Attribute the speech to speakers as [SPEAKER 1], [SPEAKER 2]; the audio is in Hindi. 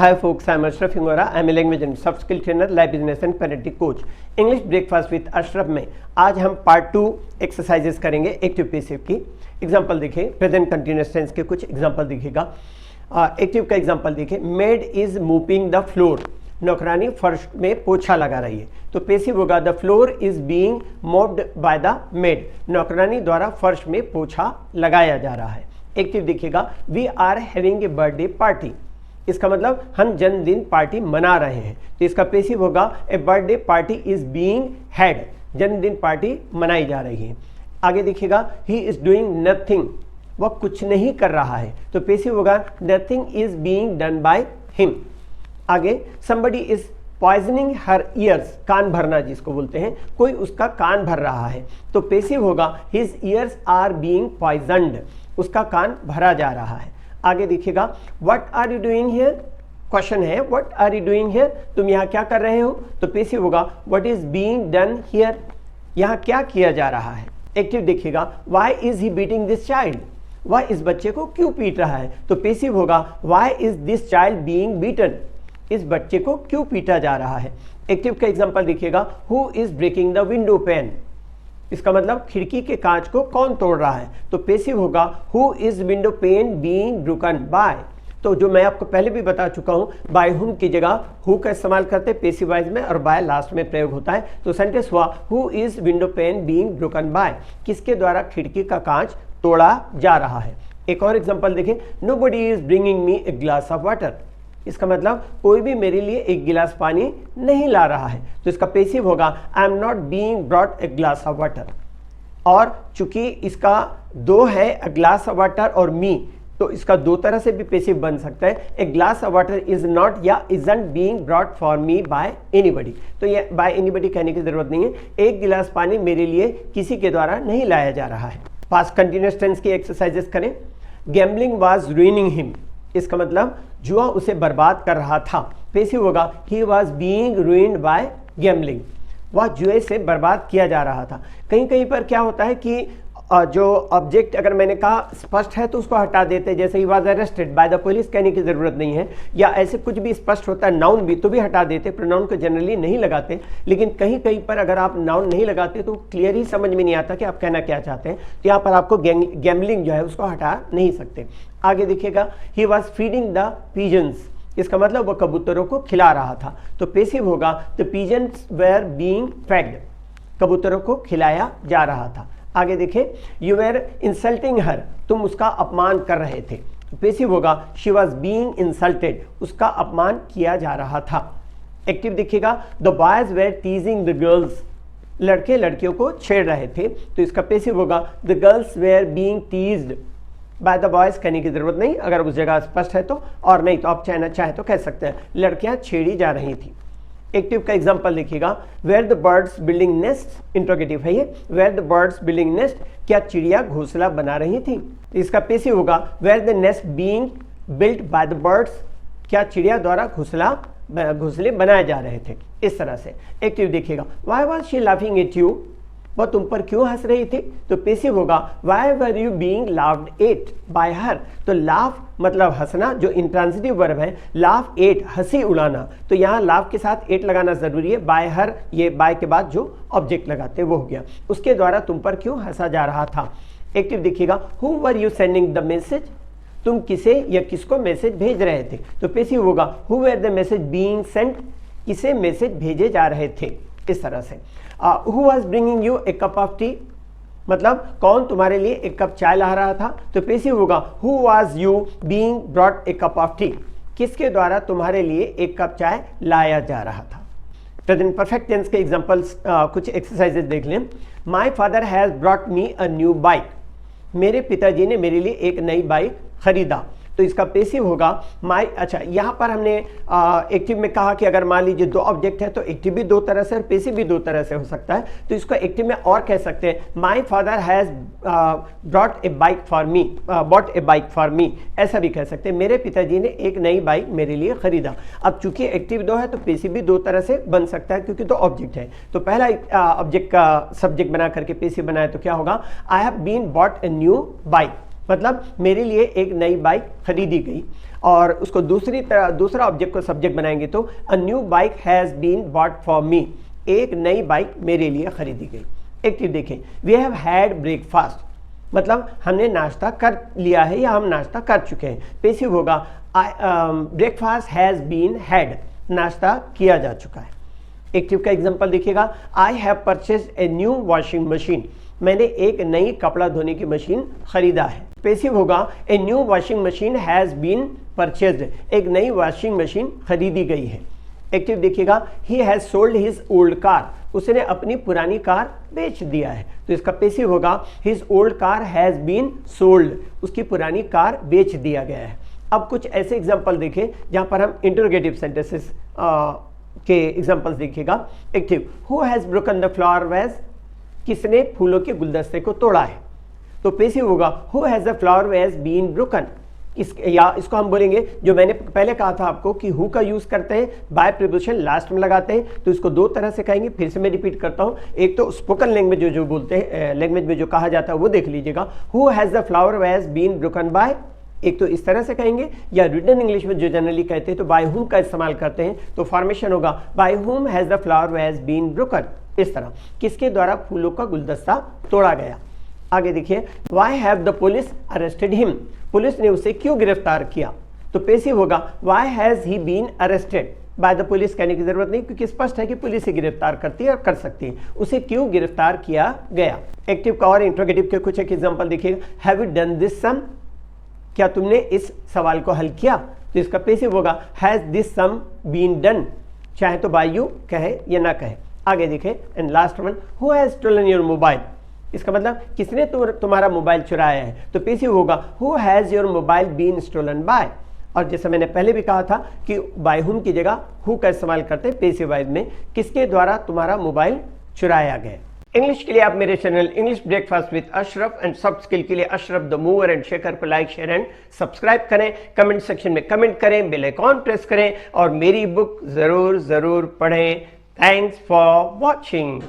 [SPEAKER 1] Hi folks, I'm Ashraf Hingora. I'm a language and soft skill trainer, life business and parenting coach. English breakfast with Ashraf में आज हम पार्ट 2 एक्सरसाइजेस करेंगे एक्टिव पैसिव की। एग्जांपल देखिए, प्रेजेंट कंटिन्यूअस टेंस के कुछ एग्जांपल दिखेगा। एक्टिव का एग्जांपल देखिए, made is moving the floor, नौकरानी फर्श में पोछा लगा रही है। तो पैसिव होगा the floor is being moved by the maid, नौकरानी द्वारा फर्श में पोछा लगाया जा रहा है। एक्टिव दिखेगा we are having a birthday party, इसका मतलब हम जन्मदिन पार्टी मना रहे हैं। तो इसका पैसिव होगा a birthday party is being had, जन्मदिन पार्टी मनाई जा रही है। आगे देखिएगा ही इज डूइंग नथिंग, वह कुछ नहीं कर रहा है। तो पैसिव होगा nothing is being done by him. आगे somebody is poisoning her ears, कान भरना जिसको बोलते हैं, कोई उसका कान भर रहा है। तो पैसिव होगा his ears are being poisoned, उसका कान भरा जा रहा है। आगे देखिएगा what are you doing here, question है what are you doing here, तुम यहाँ क्या कर रहे हो। तो पैसिव होगा what is being done here, यहाँ क्या किया जा रहा है। एक्टिव देखिएगा why is he beating this child, वह इस बच्चे को क्यों पीट रहा है। तो पैसिव होगा why is this child being beaten, इस बच्चे को क्यों पीटा जा रहा है। एक्टिव का एग्जांपल देखिएगा who is breaking the window pane, इसका मतलब खिड़की के कांच को कौन तोड़ रहा है। तो पैसिव होगा who is window pane being broken by, तो जो मैं आपको पहले भी बता चुका हूं, बाय हुम की जगह हु का इस्तेमाल करते पैसिव वाइज में और बाय लास्ट में प्रयोग होता है। तो सेंटेंस हुआ who is window pane being broken by, किसके द्वारा खिड़की का कांच तोड़ा जा रहा है। एक और एग्जांपल देखें, nobody is bringing me A glass of water, इसका मतलब कोई भी मेरे लिए एक गिलास पानी नहीं ला रहा है। तो इसका पैसिव होगा I am not being brought a glass of water. और चूंकि इसका दो है अ ग्लास ऑफ वाटर और मी, तो इसका दो तरह से भी पैसिव बन सकता है। A glass of water is not या isn't being brought for me by anybody, तो ये बाय एनीबडी कहने की जरूरत नहीं है, एक गिलास पानी मेरे लिए किसी के द्वारा नहीं लाया जा रहा है। पास्ट कंटिन्यूअस टेंस की एक्सरसाइजेस करें। गैम्बलिंग वाज रूइनिंग हिम, इसका मतलब जुआ उसे बर्बाद कर रहा था। पैसिव होगा he was being ruined by gambling, वह जुए से बर्बाद किया जा रहा था। कहीं कहीं पर क्या होता है कि जो ऑब्जेक्ट अगर मैंने कहा स्पष्ट है तो उसको हटा देते हैं, जैसे he was arrested by the police कहने की जरूरत नहीं है, या ऐसे कुछ भी स्पष्ट होता है नाउन भी तो भी हटा देते, प्रोनाउन को जनरली नहीं लगाते। लेकिन कहीं कहीं पर अगर आप नाउन नहीं लगाते तो क्लियर ही समझ में नहीं आता कि आप कहना क्या चाहते हैं। तो यहाँ पर आपको गैम्बलिंग जो है उसको हटा नहीं सकते। आगे देखिएगा he was feeding the pigeons, इसका मतलब वह कबूतरों को खिला रहा था। तो पैसिव होगा the pigeons were being fed, कबूतरों को खिलाया जा रहा था। आगे देखें यू वेर इंसल्टिंग हर, तुम उसका अपमान कर रहे थे। पैसिव होगा शी वॉज बीइंग इंसल्टेड, उसका अपमान किया जा रहा था। एक्टिव दिखेगा the boys were teasing the girls, लड़के लड़कियों को छेड़ रहे थे। तो इसका पैसिव होगा the girls were being teased by the boys, कहने की जरूरत नहीं, अगर उस जगह स्पष्ट है तो, और नहीं तो आप चाहे तो कह सकते हैं लड़कियां छेड़ी जा रही थी। एक्टिव का एग्जांपल देखिएगा were the birds building nest, interrogative है ये, were the birds building nest, क्या चिड़िया घोंसला बना रही थी। इसका पैसिव होगा were the nest being built by the birds, क्या चिड़िया द्वारा घोंसले बनाए जा रहे थे। इस तरह से एक्टिव देखिएगा why was she laughing at you, वह तुम पर क्यों हंस रही थी। तो पैसिव होगा why were you being laughed eight bye हर, तो लाफ मतलब हंसना, जो इंट्रांसिटिव वर्ब है, लाफ एट हंसी उड़ाना, तो यहाँ लाफ के साथ एट लगाना जरूरी है। बाय हर, ये बाय के बाद जो ऑब्जेक्ट लगाते वो हो गया, उसके द्वारा तुम पर क्यों हंसा जा रहा था। एक्टिव देखिएगा who were you sending the message, तुम किसे या किसको मैसेज भेज रहे थे। तो पैसिव होगा who were the message being Saint, किसे मैसेज भेजे जा रहे थे। इस तरह से who was bringing U A cup of T, मतलब कौन तुम्हारे लिए एक कप चाय ला रहा था। तो पैसिव होगा who was you being brought a cup of T, किसके द्वारा तुम्हारे लिए एक कप चाय लाया जा रहा था। प्रेजेंट परफेक्ट टेंस के एग्जांपल्स कुछ एक्सरसाइजेज देख लें। My father has brought me a new bike, मेरे पिताजी ने मेरे लिए एक नई बाइक खरीदा। तो इसका पैसिव होगा माई, अच्छा यहाँ पर हमने एक्टिव में कहा कि अगर मान लीजिए दो ऑब्जेक्ट है तो एक्टिव भी दो तरह से और पैसिव भी दो तरह से हो सकता है। तो इसको एक्टिव में और कह सकते हैं my father has brought a bike for me, bot A bike for me, ऐसा भी कह सकते हैं मेरे पिताजी ने एक नई बाइक मेरे लिए खरीदा। अब चूंकि एक्टिव दो है तो पैसिव भी दो तरह से बन सकता है क्योंकि दो ऑब्जेक्ट है। तो पहला ऑब्जेक्ट का सब्जेक्ट बना करके पैसिव बनाए तो क्या होगा I have been bought a new bike, मतलब मेरे लिए एक नई बाइक खरीदी गई, और उसको दूसरा ऑब्जेक्ट को सब्जेक्ट बनाएंगे तो a new bike has been bought for me, एक नई बाइक मेरे लिए खरीदी गई। एक्टिव देखें, वी हैव हैड ब्रेकफास्ट, मतलब हमने नाश्ता कर लिया है या हम नाश्ता कर चुके हैं। पैसिव होगा ब्रेकफास्ट हैज़ बीन हैड, नाश्ता किया जा चुका है। एक्टिव का एग्जांपल देखिएगा, I have purchased A new washing machine, मैंने एक नई कपड़ा धोने की मशीन खरीदा है। पैसिव होगा a new washing machine has been purchased, एक नई वॉशिंग मशीन खरीदी गई है। एक्टिव देखिएगा, he has sold his old car, उसने अपनी पुरानी कार बेच दिया है, तो इसका पैसिव होगा his old car has been sold, उसकी पुरानी कार बेच दिया गया है। अब कुछ ऐसे एग्जाम्पल देखें जहाँ पर हम इंटरोगेटिव सेंटेंसेस के एग्जाम्पल्स देखिएगा। Active, who has broken the flower vase, किसने फूलों के गुलदस्ते को तोड़ा है, तो पैसिव होगा who has the flower vase been broken. इसको हम बोलेंगे, जो मैंने पहले कहा था आपको कि हु का यूज करते हैं बाय प्रीपोजिशन लास्ट में लगाते हैं, तो इसको दो तरह से कहेंगे, फिर से मैं रिपीट करता हूं। एक तो स्पोकन लैंग्वेज जो बोलते हैं, लैंग्वेज में जो कहा जाता है वो देख लीजिएगा, who has the flower vase been broken by, एक तो इस तरह से कहेंगे, या रिटन इंग्लिश में जो जनरली कहते हैं तो बाय हुम का इस्तेमाल करते हैं, तो फॉर्मेशन होगा by whom has the flower vase been broken. इस तरह किसके द्वारा फूलों का गुलदस्ता तोड़ा गया। आगे देखिए, why have the police arrested him, police ने उसे क्यों गिरफ्तार किया, तो पैसिव होगा why has he been arrested by the police, कहने की जरूरत नहीं क्योंकि स्पष्ट है कि पुलिस से गिरफ्तार करती है और कर सकती है, उसे क्यों गिरफ्तार किया गया। एक्टिव का और इंट्रोगेटिव के कुछ एक एग्जांपल देखिएगा, हैव यू डन दिस सम, क्या तुमने इस सवाल को हल किया, तो इसका पैसिव होगा has this sum been done, चाहे तो बाय यू कहे या ना कहे। आगे देखें, and last one, who has stolen your mobile, इसका मतलब किसने तुम्हारा मोबाइल चुराया है, तो पैसिव होगा who has your mobile been stolen by. और जैसे मैंने पहले भी कहा था कि बाय हुम की जगह हु का इस्तेमाल करते हैं पैसिव वाइज में, किसके द्वारा तुम्हारा मोबाइल चुराया गया। इंग्लिश के लिए आप मेरे channel English breakfast with Ashraf and सब स्किल के लिए Ashraf the mover and shaker को लाइक शेयर एंड सब्सक्राइब करें, कमेंट सेक्शन में कमेंट करें, बेल आइकॉन प्रेस करें और मेरी बुक जरूर पढ़ें। Thanks for watching.